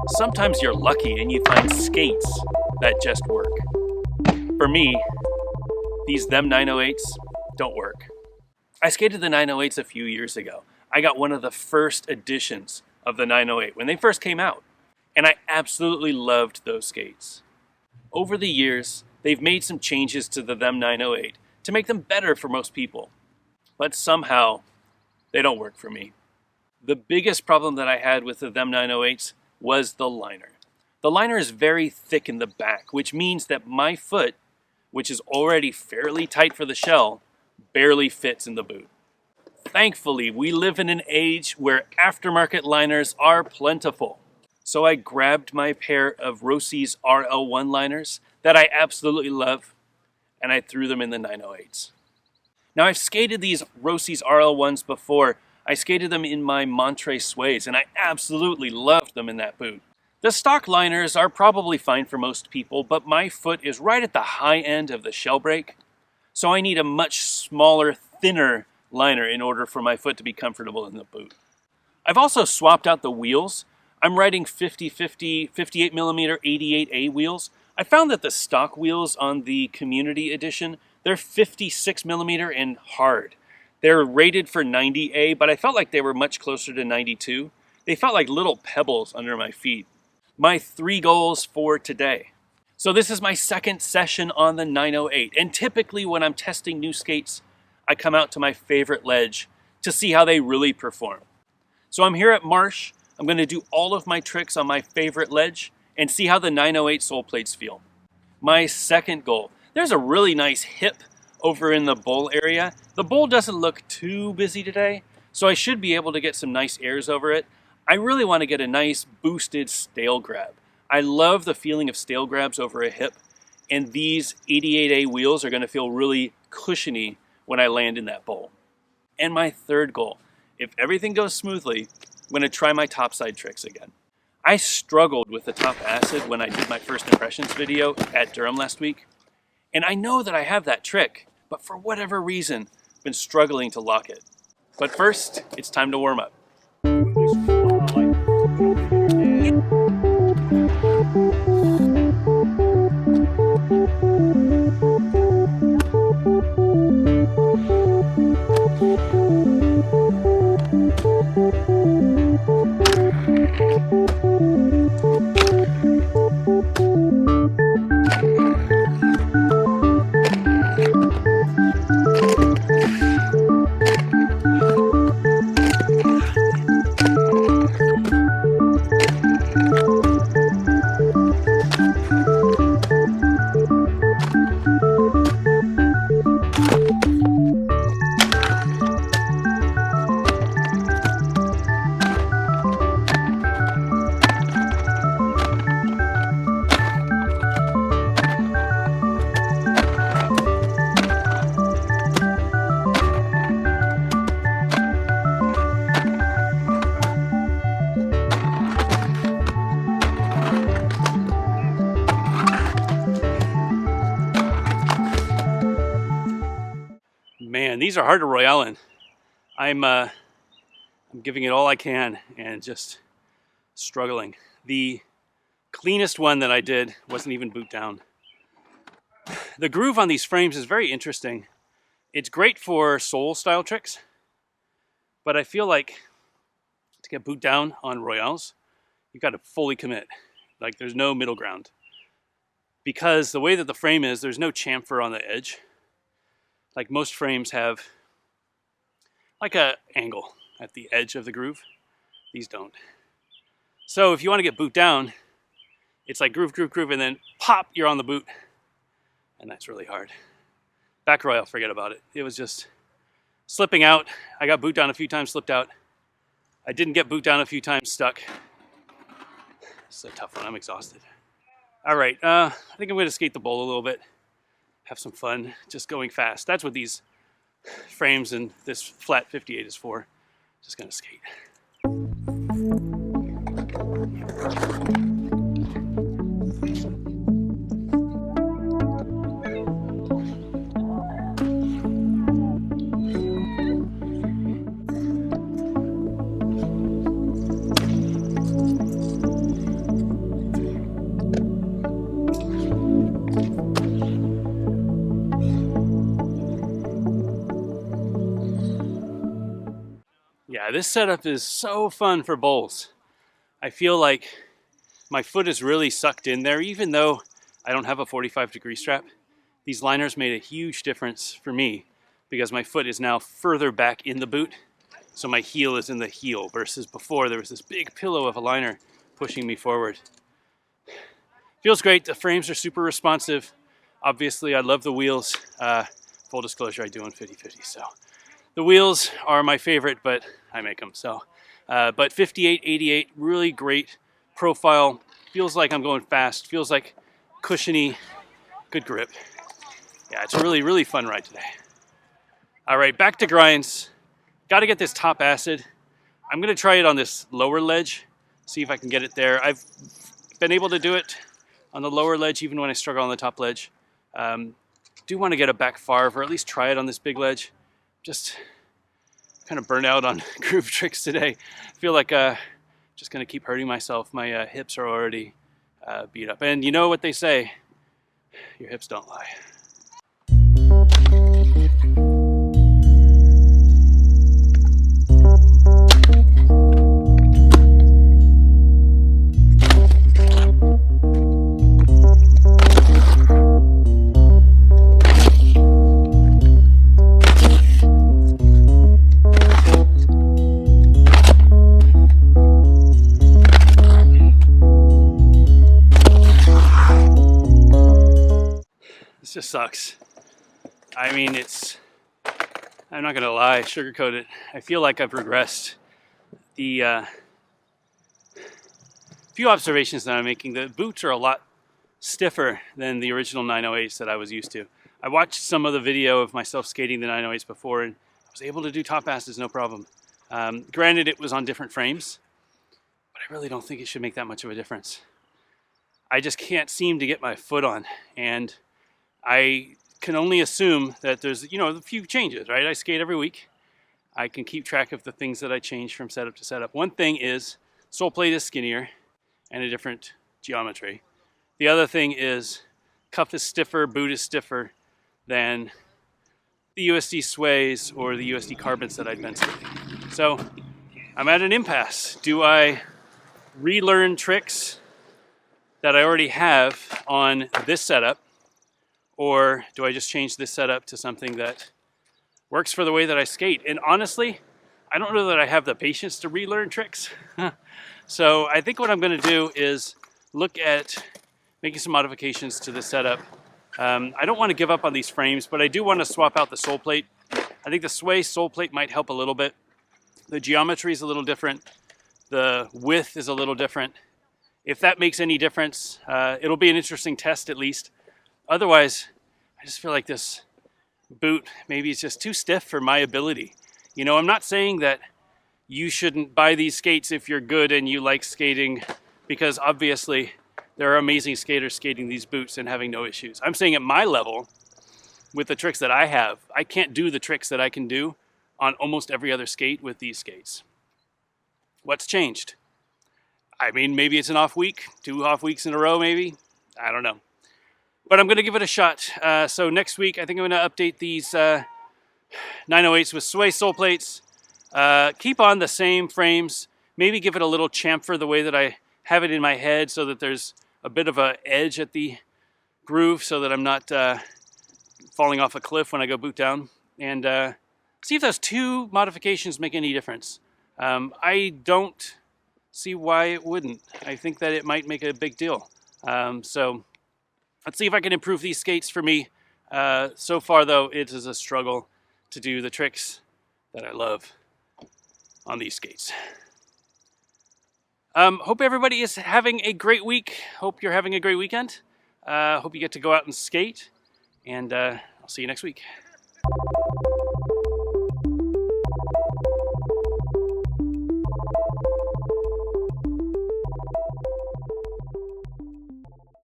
Sometimes you're lucky and you find skates that just work. For me, these them 908s don't work. I skated the 908s a few years ago. I got one of the first editions of the 908 when they first came out, and I absolutely loved those skates. Over the years, they've made some changes to the them 908 to make them better for most people, but somehow they don't work for me. The biggest problem that I had with the them 908s was the liner. The liner is very thick in the back, which means that my foot, which is already fairly tight for the shell, barely fits in the boot. Thankfully, we live in an age where aftermarket liners are plentiful. So I grabbed my pair of Roces RL1 liners that I absolutely love, and I threw them in the 908s. Now, I've skated these Roces RL1s before. I skated them in my Montre Suedes, and I absolutely loved them in that boot. The stock liners are probably fine for most people, but my foot is right at the high end of the shell break, so I need a much smaller, thinner liner in order for my foot to be comfortable in the boot. I've also swapped out the wheels. I'm riding 50/50, 58mm 88A wheels. I found that the stock wheels on the CommunitE edition, they're 56mm and hard. They're rated for 90A, but I felt like they were much closer to 92. They felt like little pebbles under my feet. My 3 goals for today. So this is my second session on the 908, and typically when I'm testing new skates, I come out to my favorite ledge to see how they really perform. So I'm here at Marsh. I'm going to do all of my tricks on my favorite ledge and see how the 908 sole plates feel. My second goal, there's a really nice hip over in the bowl area. The bowl doesn't look too busy today, so I should be able to get some nice airs over it. I really want to get a nice boosted stale grab. I love the feeling of stale grabs over a hip, and these 88A wheels are going to feel really cushiony when I land in that bowl. And my third goal, if everything goes smoothly, I'm going to try my topside tricks again. I struggled with the top acid when I did my first impressions video at Durham last week, and I know that I have that trick, but for whatever reason, I've been struggling to lock it. But first, it's time to warm up. Man, these are hard to royale in. I'm giving it all I can and just struggling. The cleanest one that I did wasn't even boot down. The groove on these frames is very interesting. It's great for sole style tricks, but I feel like to get boot down on royales, you've got to fully commit. Like there's no middle ground. Because the way that the frame is, there's no chamfer on the edge. Like most frames have like a angle at the edge of the groove. These don't. So if you want to get boot down, it's like groove, groove, groove, and then pop, you're on the boot. And that's really hard. Back royale, forget about it. It was just slipping out. I got boot down a few times, slipped out. I didn't get boot down a few times, stuck. It's a tough one, I'm exhausted. All right, I think I'm gonna skate the bowl a little bit. Have some fun, just going fast. That's what these frames and this flat 58 is for. Just gonna skate. this setup is so fun for bowls. I feel like my foot is really sucked in there, even though I don't have a 45-degree strap. These liners made a huge difference for me because my foot is now further back in the boot, so my heel is in the heel versus before there was this big pillow of a liner pushing me forward. Feels great. The frames are super responsive. Obviously, I love the wheels. Full disclosure, I do own 50/50, so the wheels are my favorite, but I make them. So, but 58, 88, really great profile. Feels like I'm going fast. Feels like cushiony, good grip. Yeah, it's a really, really fun ride today. All right, back to grinds. Got to get this top acid. I'm going to try it on this lower ledge, see if I can get it there. I've been able to do it on the lower ledge, even when I struggle on the top ledge. Do want to get a back farv, or at least try it on this big ledge. Just kind of burnt out on groove tricks today. I feel like just going to keep hurting myself. My hips are already beat up. And you know what they say, your hips don't lie. Just sucks. I mean, I'm not gonna lie, sugarcoat it. I feel like I've regressed. The few observations that I'm making, the boots are a lot stiffer than the original 908s that I was used to. I watched some of the video of myself skating the 908s before, and I was able to do top acids no problem. Granted, it was on different frames, but I really don't think it should make that much of a difference. I just can't seem to get my foot on, and I can only assume that there's, a few changes, right? I skate every week. I can keep track of the things that I change from setup to setup. One thing is sole plate is skinnier and a different geometry. The other thing is cuff is stiffer, boot is stiffer than the USD sways or the USD carbons that I'd been skating. So I'm at an impasse. Do I relearn tricks that I already have on this setup, or do I just change this setup to something that works for the way that I skate? And honestly, I don't know that I have the patience to relearn tricks. So I think what I'm going to do is look at making some modifications to the setup. I don't want to give up on these frames, but I do want to swap out the sole plate. I think the sway sole plate might help a little bit. The geometry is a little different. The width is a little different. If that makes any difference, it'll be an interesting test at least. Otherwise, I just feel like this boot maybe is just too stiff for my ability. I'm not saying that you shouldn't buy these skates if you're good and you like skating, because obviously there are amazing skaters skating these boots and having no issues. I'm saying at my level, with the tricks that I have, I can't do the tricks that I can do on almost every other skate with these skates. What's changed? I mean, maybe it's an off week, 2 off weeks in a row maybe. I don't know. But I'm going to give it a shot. So next week, I think I'm going to update these 908s with sway sole plates. Keep on the same frames. Maybe give it a little chamfer the way that I have it in my head, so that there's a bit of an edge at the groove, so that I'm not falling off a cliff when I go boot down. And see if those 2 modifications make any difference. I don't see why it wouldn't. I think that it might make a big deal. So let's see if I can improve these skates for me. So far, though, it is a struggle to do the tricks that I love on these skates. Hope everybody is having a great week. Hope you're having a great weekend. Hope you get to go out and skate. And I'll see you next week.